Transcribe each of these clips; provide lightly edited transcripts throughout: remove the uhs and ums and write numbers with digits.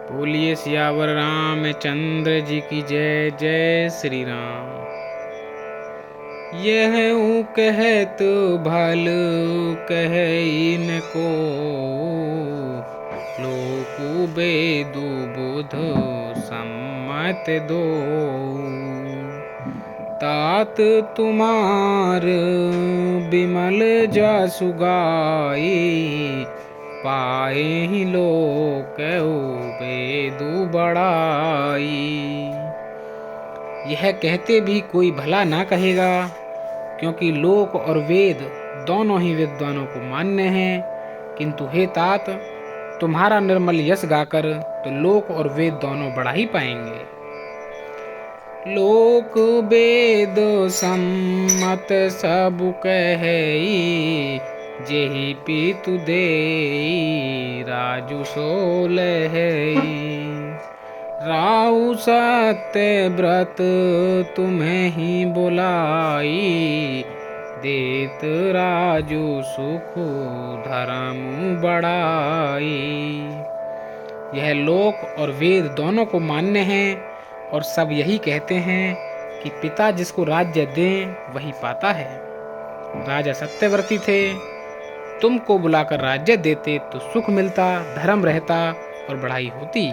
बोलिए सियावर रामचंद्र जी की जय। जय श्री राम। यह कहत भल कह इनको, लोकु बेदु बुध सम्मत दो। तात तुम्हार बिमल जासु गाई, पाए ही लोक बेदु बड़ाई। यह कहते भी कोई भला ना कहेगा, क्योंकि लोक और वेद दोनों ही विद्वानों को मान्य हैं। किंतु हे तात, तुम्हारा निर्मल यश गाकर तो लोक और वेद दोनों बढ़ा ही पाएंगे। लोक वेद सम्मत सब कहे, जेहि पीतु दे राजु सोलह। राउ सत्य व्रत तुम्हें ही बुलाई, देत राजु सुख धर्म बढ़ाई। यह लोक और वेद दोनों को मान्य है और सब यही कहते हैं कि पिता जिसको राज्य दें वही पाता है। राजा सत्यव्रती थे, तुमको बुलाकर राज्य देते तो सुख मिलता, धर्म रहता और बढ़ाई होती।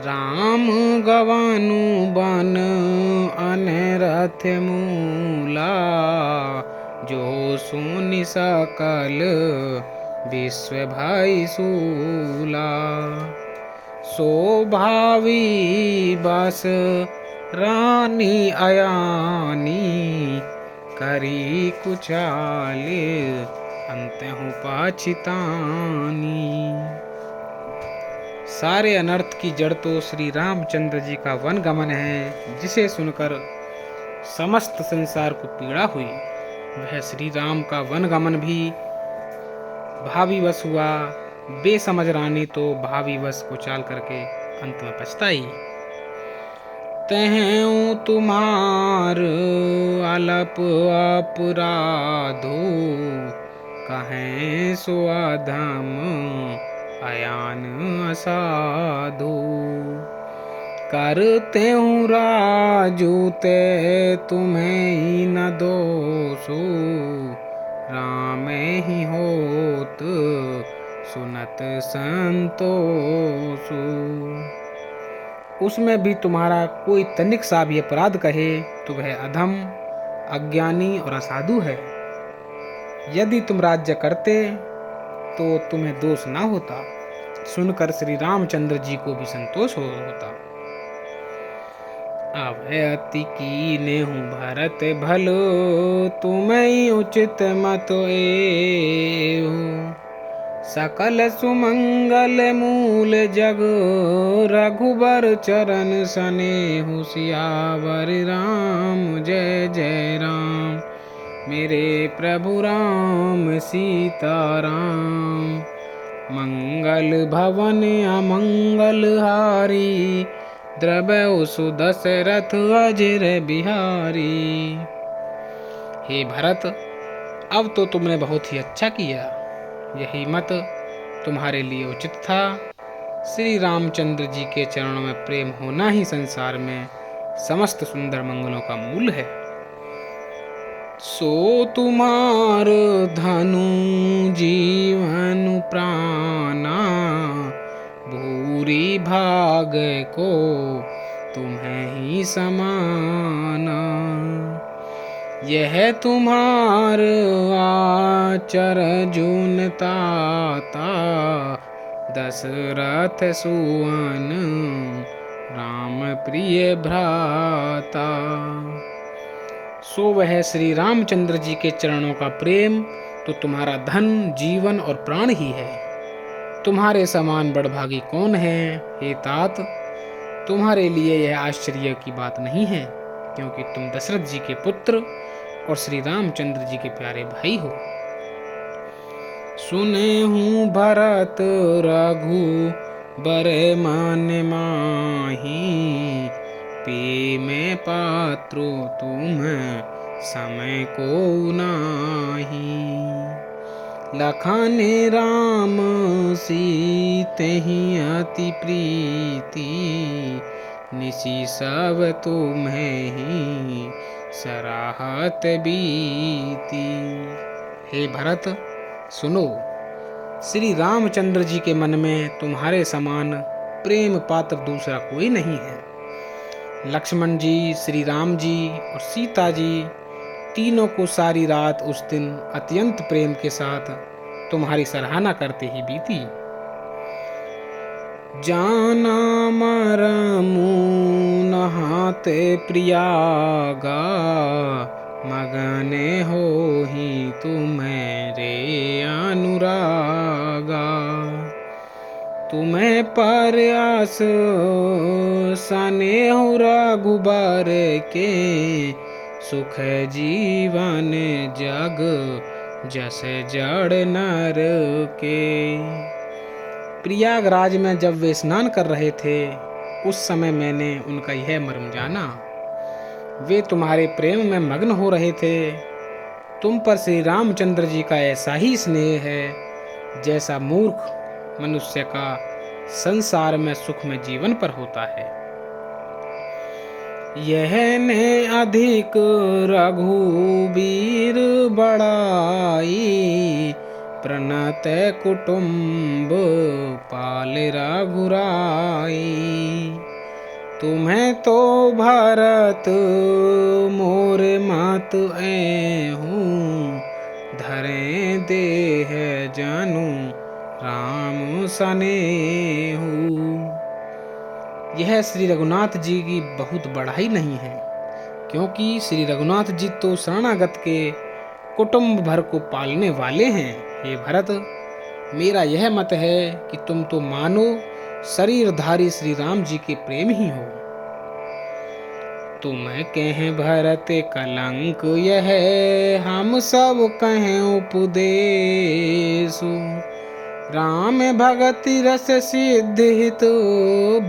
राम गवानु बन अनरथ मूला, जो सुनि सकल विश्व भय सूला। शोभावी बस रानी अयानी, करी कुचाल अंतहु पाछितानी। सारे अनर्थ की जड़ तो श्री रामचंद्र जी का वन गमन है, जिसे सुनकर समस्त संसार को पीड़ा हुई। वह श्री राम का वन गमन भी भावीवश हुआ। बेसमझ रानी तो भावीवश को चाल करके अंत में पछताई। तहु तुम्हार अलप अपराधो, कहें सो अधम अयान असाधु। करते हूँ राजू ते तुम्हें ही न दोषो, राम ही होत सुनत संतोषु। उसमें भी तुम्हारा कोई तनिक सा भी अपराध कहे तो वह अधम, अज्ञानी और असाधु है। यदि तुम राज्य करते तो तुम्हें दोष ना होता, सुनकर श्री रामचंद्र जी को भी संतोष होता। अति कीने हूँ भरत भलो, तुम्हें उचित मत एहु। सकल सुमंगल मूल जग, रघुबर चरण सनेहु। सियावर राम जय जय राम, मेरे प्रभु राम सीताराम। मंगल भवन अमंगल हारी, द्रव्य सुदशरथ अजर बिहारी। हे भरत, अब तो तुमने बहुत ही अच्छा किया। यही मत तुम्हारे लिए उचित था। श्री रामचंद्र जी के चरणों में प्रेम होना ही संसार में समस्त सुंदर मंगलों का मूल है। सो तुम्हार धनु जीवन प्राणा, भूरी भाग को तुम्हें ही समाना। यह तुम्हार आचर जून ताता, दशरथ सुवन राम प्रिय भ्राता। सो वह श्री रामचंद्र जी के चरणों का प्रेम तो तुम्हारा धन, जीवन और प्राण ही है। तुम्हारे समान बड़भागी कौन है हे तात। तुम्हारे लिए यह आश्चर्य की बात नहीं है, क्योंकि तुम दशरथ जी के पुत्र और श्री रामचंद्र जी के प्यारे भाई हो। सुने हूँ भरत रघु बर मन माही, पे में पात्रो तुम समय को नाही। लखाने राम सीते ही अति प्रीति, निसी सब तुम्हें ही सराहत बीती। हे भरत सुनो, श्री रामचंद्र जी के मन में तुम्हारे समान प्रेम पात्र दूसरा कोई नहीं है। लक्ष्मण जी, श्री राम जी और सीता जी तीनों को सारी रात उस दिन अत्यंत प्रेम के साथ तुम्हारी सराहना करते ही बीती। जाना मरमु नहाते प्रियागा, मगने हो ही तुम्हारे अनुरागा। तुम्हें पर आस सने हो रघुबर के, सुख जीवन जग जस जड़ नर के। प्रयागराज में जब वे स्नान कर रहे थे, उस समय मैंने उनका यह मर्म जाना। वे तुम्हारे प्रेम में मग्न हो रहे थे। तुम पर श्री रामचंद्र जी का ऐसा ही स्नेह है जैसा मूर्ख मनुष्य का संसार में सुख में जीवन पर होता है। यह ने अधिक रघुबीर बड़ाई, प्रणत कुटुंब पाल रघुराई। तुम्हें तो भरत मोर मात हूँ, धरे देह जानू राम सनेहू। यह श्री रघुनाथ जी की बहुत बढ़ाई नहीं है, क्योंकि श्री रघुनाथ जी तो शरणागत के कुटुंब भर को पालने वाले हैं। हे भरत, मेरा यह मत है कि तुम तो मानो शरीरधारी श्री राम जी के प्रेम ही हो। तुम कहें भरत कलंक यह, हम सब कहें उपदेशु। राम भगति रस सिद्धित,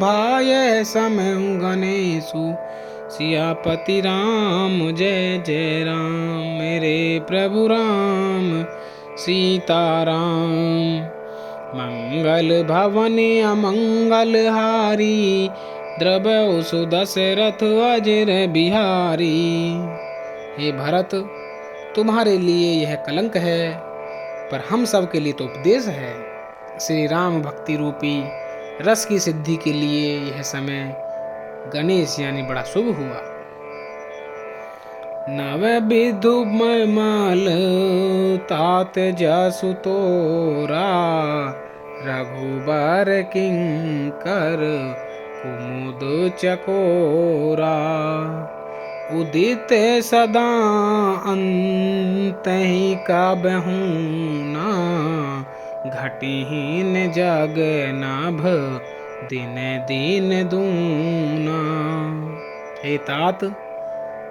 भाय समय गणेशु। सियापति राम जय जय राम, मेरे प्रभु राम सीताराम। मंगल भवन अमंगल हारी, द्रव्य सुदशरथ अजर बिहारी। हे भरत, तुम्हारे लिए यह कलंक है, पर हम सब के लिए तो उपदेश है। श्री राम भक्ति रूपी रस की सिद्धि के लिए यह समय गणेश यानी बड़ा शुभ हुआ। नव विधु माल तात जसु तोरा, रघुबर किंकर कुमुद चकोरा। उदित सदा अंतहि कबहुना, घटिहीन जग नाभ दिन दिन दूना। हे तात,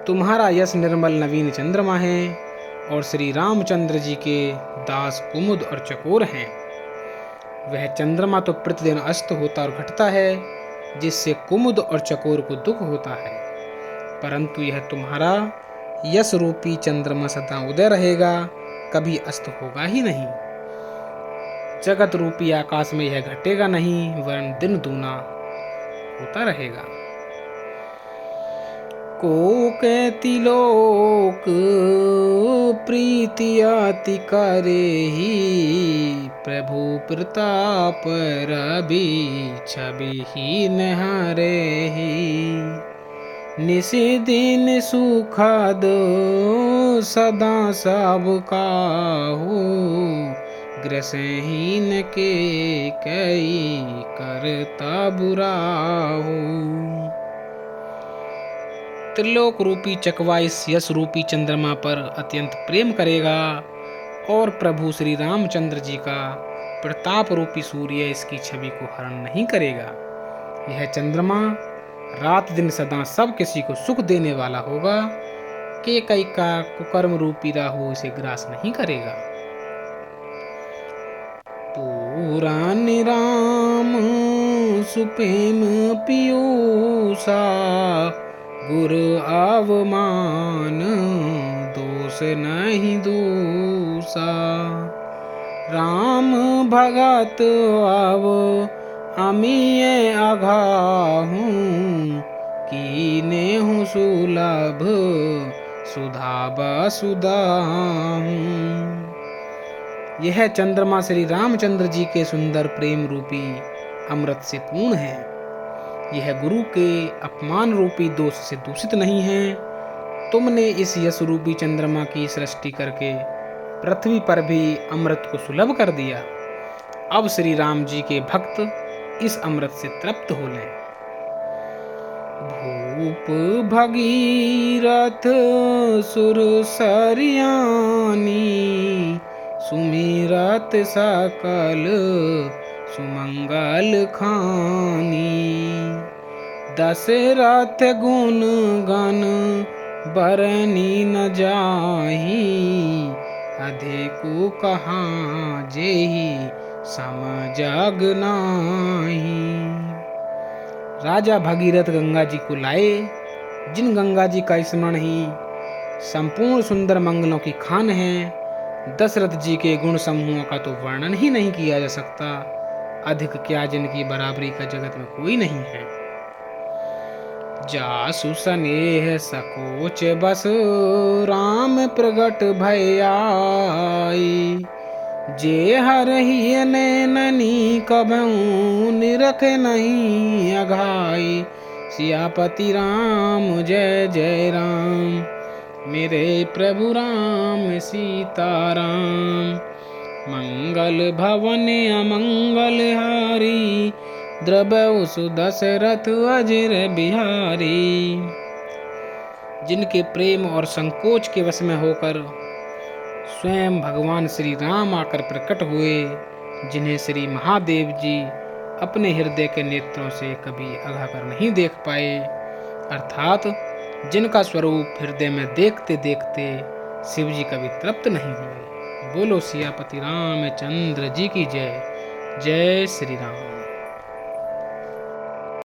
तुम्हारा यश निर्मल नवीन चंद्रमा है और श्री रामचंद्र जी के दास कुमुद और चकोर हैं। वह चंद्रमा तो प्रतिदिन अस्त होता और घटता है, जिससे कुमुद और चकोर को दुख होता है, परंतु यह तुम्हारा यश रूपी चंद्रमा सदा उदय रहेगा, कभी अस्त होगा ही नहीं। जगत रूपी आकाश में यह घटेगा नहीं, वरन दिन दूना होता रहेगा। को कहती लोक प्रीति अति करे ही, प्रभु प्रताप रवि छवि ही नहरे ही। निशि दिन सुखद सदा सब काहू, ग्रसहीन के कई करता बुराहू। त्रिलोक रूपी चकवा इस यश रूपी चंद्रमा पर अत्यंत प्रेम करेगा और प्रभु श्री रामचंद्र जी का प्रताप रूपी सूर्य इसकी छवि को हरण नहीं करेगा। यह चंद्रमा रात दिन सदा सब किसी को सुख देने वाला होगा, के कई का कुकर्म रूपी राहु इसे ग्रास नहीं करेगा। पुराण राम सुप्रेम पीयूषा, गुरु अवमान दोष नहीं दूसा। राम भगत अब अमिये अघाहूँ, कीने हूँ सुलभ सुधा बसुधाहूँ। यह चंद्रमा श्री रामचंद्र जी के सुंदर प्रेम रूपी अमृत से पूर्ण है। यह गुरु के अपमान रूपी दोष से दूषित नहीं है। तुमने इस यश रूपी चंद्रमा की सृष्टि करके पृथ्वी पर भी अमृत को सुलभ कर दिया। अब श्री राम जी के भक्त इस अमृत से तृप्त हो लें। भूप भगीरथ सुर सरियानी, सुमिरत सकल सुमंगल खानी। दशरथ गुण गण बरनी न जाही, अधिको कहाँ जेहि सम जग नाही। राजा भगीरथ गंगा जी को लाए, जिन गंगा जी का स्मरण ही संपूर्ण सुंदर मंगलों की खान है। दशरथ जी के गुण समूहों का तो वर्णन ही नहीं किया जा सकता। अधिक क्या जिनकी बराबरी का जगत में कोई नहीं है। जासु स्नेह सकोच बस राम प्रगट भय आई, जे हरहि नैननी कबहू निरख नहीं अघाई। सियापति राम जय जय राम, मेरे प्रभु राम सीताराम। मंगल भवन अमंगल हारी, द्रवहु सुदशरथ अजर बिहारी। जिनके प्रेम और संकोच के वश में होकर स्वयं भगवान श्री राम आकर प्रकट हुए, जिन्हें श्री महादेव जी अपने हृदय के नेत्रों से कभी अघा कर नहीं देख पाए, अर्थात जिनका स्वरूप हृदय में देखते देखते शिव जी कभी तृप्त नहीं हुए। बोलो सियापति रामचंद्र जी की जय। जय श्री राम।